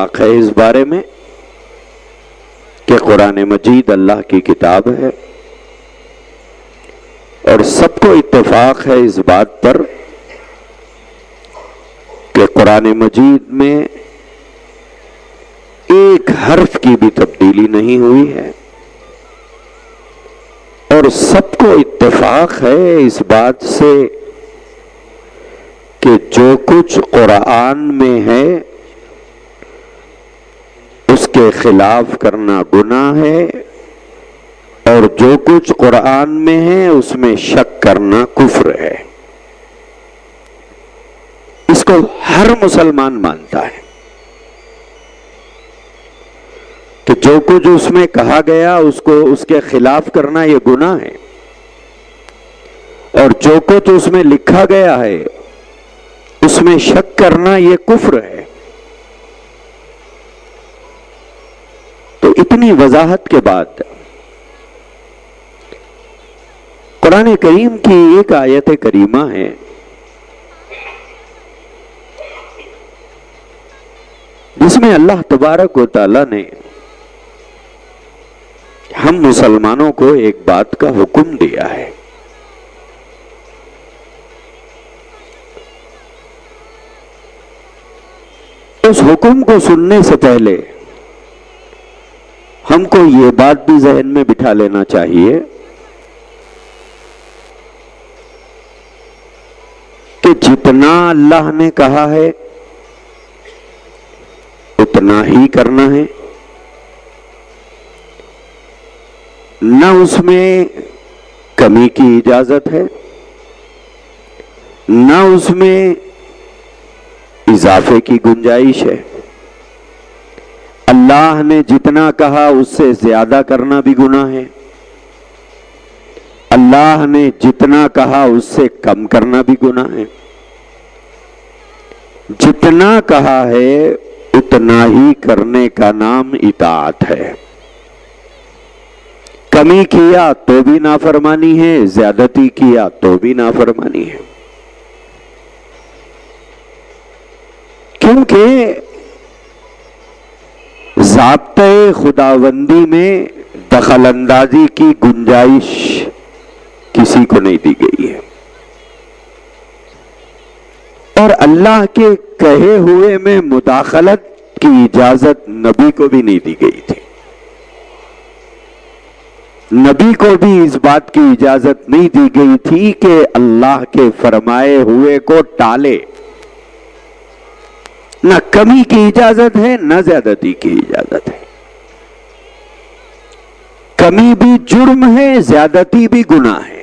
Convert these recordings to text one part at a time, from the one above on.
اتفاق ہے اس بارے میں کہ قرآن مجید اللہ کی کتاب ہے، اور سب کو اتفاق ہے اس بات پر کہ قرآن مجید میں ایک حرف کی بھی تبدیلی نہیں ہوئی ہے، اور سب کو اتفاق ہے اس بات سے کہ جو کچھ قرآن میں ہے اس کے خلاف کرنا گناہ ہے، اور جو کچھ قرآن میں ہے اس میں شک کرنا کفر ہے۔ اس کو ہر مسلمان مانتا ہے کہ جو کچھ اس میں کہا گیا اس کے خلاف کرنا یہ گناہ ہے، اور جو کچھ اس میں لکھا گیا ہے اس میں شک کرنا یہ کفر ہے۔ تو اتنی وضاحت کے بعد قرآن کریم کی ایک آیت کریمہ ہے جس میں اللہ تبارک و تعالی نے ہم مسلمانوں کو ایک بات کا حکم دیا ہے۔ اس حکم کو سننے سے پہلے ہم کو یہ بات بھی ذہن میں بٹھا لینا چاہیے کہ جتنا اللہ نے کہا ہے اتنا ہی کرنا ہے، نہ اس میں کمی کی اجازت ہے، نہ اس میں اضافے کی گنجائش ہے۔ اللہ نے جتنا کہا اس سے زیادہ کرنا بھی گناہ ہے، اللہ نے جتنا کہا اس سے کم کرنا بھی گناہ ہے۔ جتنا کہا ہے اتنا ہی کرنے کا نام اطاعت ہے۔ کمی کیا تو بھی نافرمانی ہے، زیادتی کیا تو بھی نافرمانی ہے، کیونکہ ضابطۂ خداوندی میں دخل اندازی کی گنجائش کسی کو نہیں دی گئی ہے، اور اللہ کے کہے ہوئے میں مداخلت کی اجازت نبی کو بھی نہیں دی گئی تھی۔ نبی کو بھی اس بات کی اجازت نہیں دی گئی تھی کہ اللہ کے فرمائے ہوئے کو ٹالے۔ نہ کمی کی اجازت ہے نہ زیادتی کی اجازت ہے۔ کمی بھی جرم ہے، زیادتی بھی گناہ ہے۔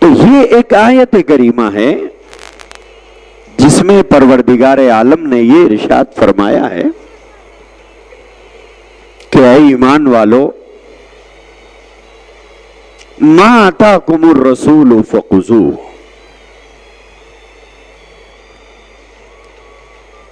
تو یہ ایک آیت کریمہ ہے جس میں پروردگار عالم نے یہ ارشاد فرمایا ہے کہ اے ایمان والو، ما آتاکم الرسول فخذوہ،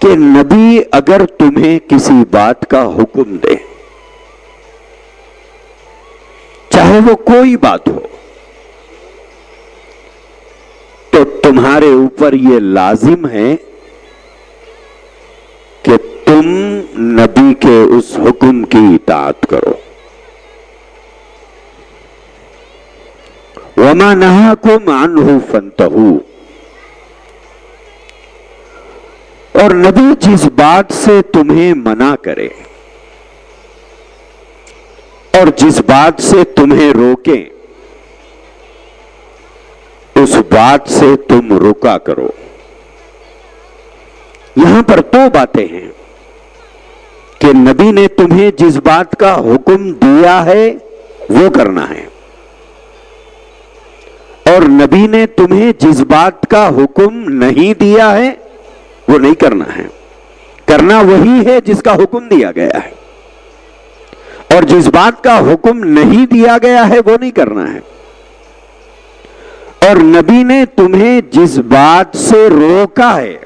کہ نبی اگر تمہیں کسی بات کا حکم دے، چاہے وہ کوئی بات ہو، تو تمہارے اوپر یہ لازم ہے کہ تم نبی کے اس حکم کی اطاعت کرو۔ وَمَا نَهَاكُمْ عَنْهُ فَانْتَهُوا، اور نبی جس بات سے تمہیں منع کرے اور جس بات سے تمہیں روکے اس بات سے تم رکا کرو۔ یہاں پر دو باتیں ہیں کہ نبی نے تمہیں جس بات کا حکم دیا ہے وہ کرنا ہے، اور نبی نے تمہیں جس بات کا حکم نہیں دیا ہے وہ نہیں کرنا ہے۔ کرنا وہی ہے جس کا حکم دیا گیا ہے، اور جس بات کا حکم نہیں دیا گیا ہے وہ نہیں کرنا ہے۔ اور نبی نے تمہیں جس بات سے روکا ہے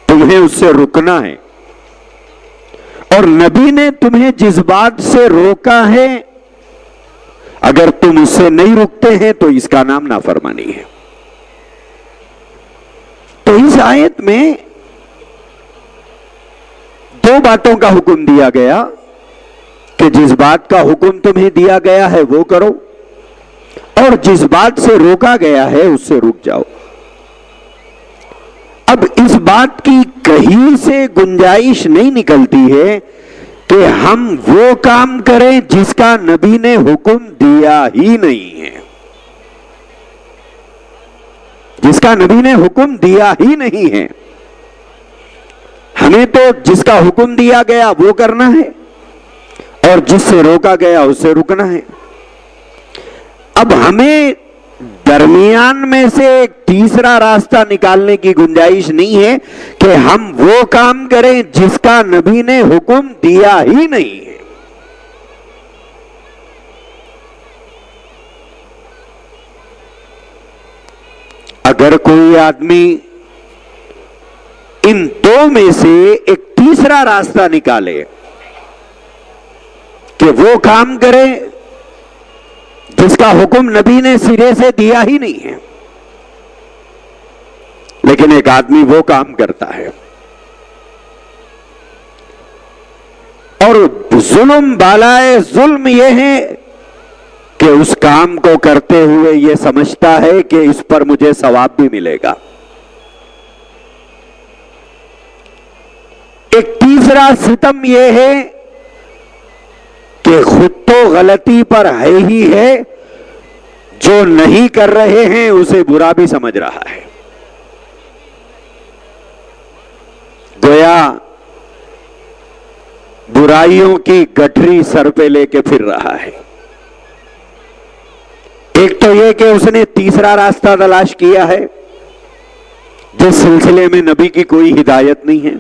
تمہیں اس سے رکنا ہے، اور نبی نے تمہیں جس بات سے روکا ہے اگر تم اس سے نہیں رکتے ہیں تو اس کا نام نافرمانی ہے۔ تو اس آیت میں دو باتوں کا حکم دیا گیا کہ جس بات کا حکم تمہیں دیا گیا ہے وہ کرو، اور جس بات سے روکا گیا ہے اس سے رک جاؤ۔ اب اس بات کی کہیں سے گنجائش نہیں نکلتی ہے کہ ہم وہ کام کریں جس کا نبی نے حکم دیا ہی نہیں ہے، جس کا نبی نے حکم دیا ہی نہیں ہے۔ ہمیں تو جس کا حکم دیا گیا وہ کرنا ہے، اور جس سے روکا گیا اس سے رکنا ہے۔ اب ہمیں درمیان میں سے ایک تیسرا راستہ نکالنے کی گنجائش نہیں ہے کہ ہم وہ کام کریں جس کا نبی نے حکم دیا ہی نہیں ہے۔ اگر کوئی آدمی ان دو میں سے ایک تیسرا راستہ نکالے کہ وہ کام کرے جس کا حکم نبی نے سرے سے دیا ہی نہیں ہے، لیکن ایک آدمی وہ کام کرتا ہے اور ظلم بالائے ظلم یہ ہے کہ اس کام کو کرتے ہوئے یہ سمجھتا ہے کہ اس پر مجھے ثواب بھی ملے گا۔ ایک تیسرا ستم یہ ہے کہ خود تو غلطی پر ہے ہی ہے، جو نہیں کر رہے ہیں اسے برا بھی سمجھ رہا ہے، گویا برائیوں کی گٹھری سر پہ لے کے پھر رہا ہے۔ ایک تو یہ کہ اس نے تیسرا راستہ تلاش کیا ہے جس سلسلے میں نبی کی کوئی ہدایت نہیں ہے،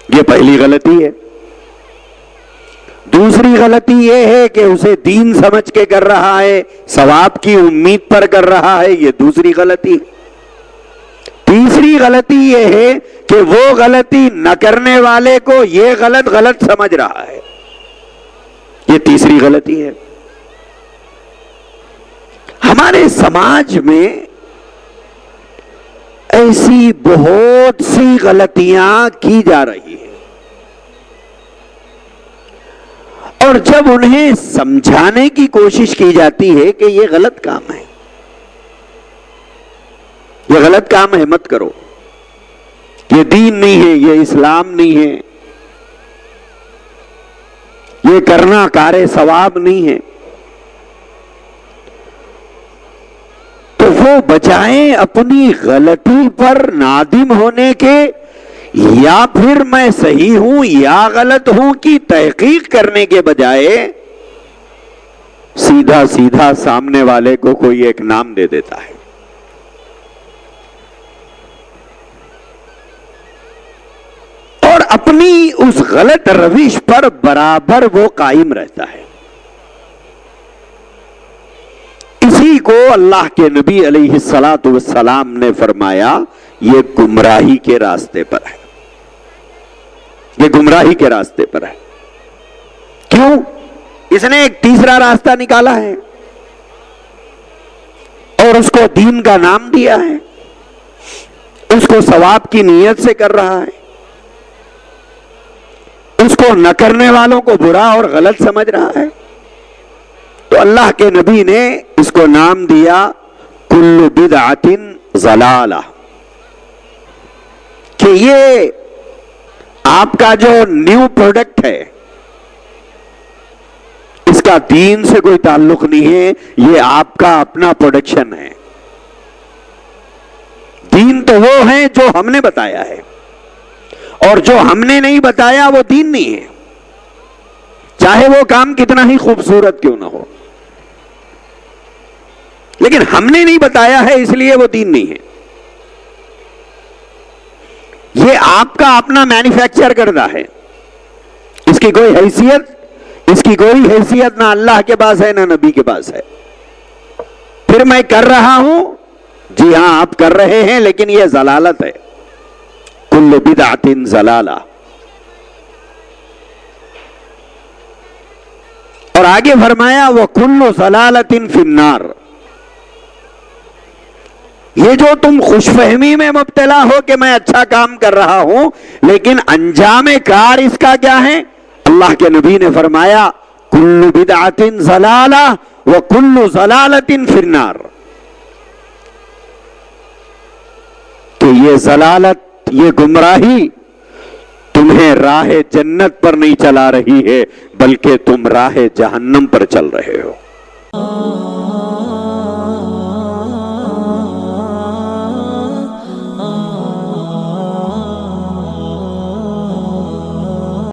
یہ پہلی غلطی ہے۔ دوسری غلطی یہ ہے کہ اسے دین سمجھ کے کر رہا ہے، ثواب کی امید پر کر رہا ہے، یہ دوسری غلطی ہے۔ تیسری غلطی یہ ہے کہ وہ غلطی نہ کرنے والے کو یہ غلط سمجھ رہا ہے، یہ تیسری غلطی ہے۔ ہمارے سماج میں ایسی بہت سی غلطیاں کی جا رہی ہیں، اور جب انہیں سمجھانے کی کوشش کی جاتی ہے کہ یہ غلط کام ہے، یہ غلط کام ہے مت کرو، یہ دین نہیں ہے، یہ اسلام نہیں ہے، یہ کرنا کار ثواب نہیں ہے، تو وہ بجائے اپنی غلطی پر نادم ہونے کے یا پھر میں صحیح ہوں یا غلط ہوں کی تحقیق کرنے کے بجائے سیدھا سامنے والے کو کوئی ایک نام دے دیتا ہے۔ اور اپنی اس غلط روش پر برابر وہ قائم رہتا ہے۔ اسی کو اللہ کے نبی علیہ الصلاۃ والسلام نے فرمایا یہ گمراہی کے راستے پر ہے، یہ گمراہی کے راستے پر ہے۔ کیوں؟ اس نے ایک تیسرا راستہ نکالا ہے اور اس کو دین کا نام دیا ہے، اس کو ثواب کی نیت سے کر رہا ہے، اس کو نہ کرنے والوں کو برا اور غلط سمجھ رہا ہے، تو اللہ کے نبی نے اس کو نام دیا کل بدعۃ ضلالہ، کہ یہ آپ کا جو نیو پروڈکٹ ہے اس کا دین سے کوئی تعلق نہیں ہے، یہ آپ کا اپنا پروڈکشن ہے۔ دین تو وہ ہے جو ہم نے بتایا ہے، اور جو ہم نے نہیں بتایا وہ دین نہیں ہے، چاہے وہ کام کتنا ہی خوبصورت کیوں نہ ہو، لیکن ہم نے نہیں بتایا ہے اس لیے وہ دین نہیں ہے۔ یہ آپ کا اپنا مینوفیکچر کردہ ہے، اس کی کوئی حیثیت نہ اللہ کے پاس ہے نہ نبی کے پاس ہے۔ پھر میں کر رہا ہوں، جی ہاں آپ کر رہے ہیں، لیکن یہ ضلالت ہے، کل بدعۃ ضلالہ۔ اور آگے فرمایا وَكُلُّ ضَلَالَةٍ فِي النَّارِ، یہ جو تم خوش فہمی میں مبتلا ہو کہ میں اچھا کام کر رہا ہوں، لیکن انجام کار اس کا کیا ہے؟ اللہ کے نبی نے فرمایا کل بدعت ضلالہ وکل ضلالۃ فی النار، کہ یہ ضلالت، یہ گمراہی تمہیں راہ جنت پر نہیں چلا رہی ہے، بلکہ تم راہ جہنم پر چل رہے ہو۔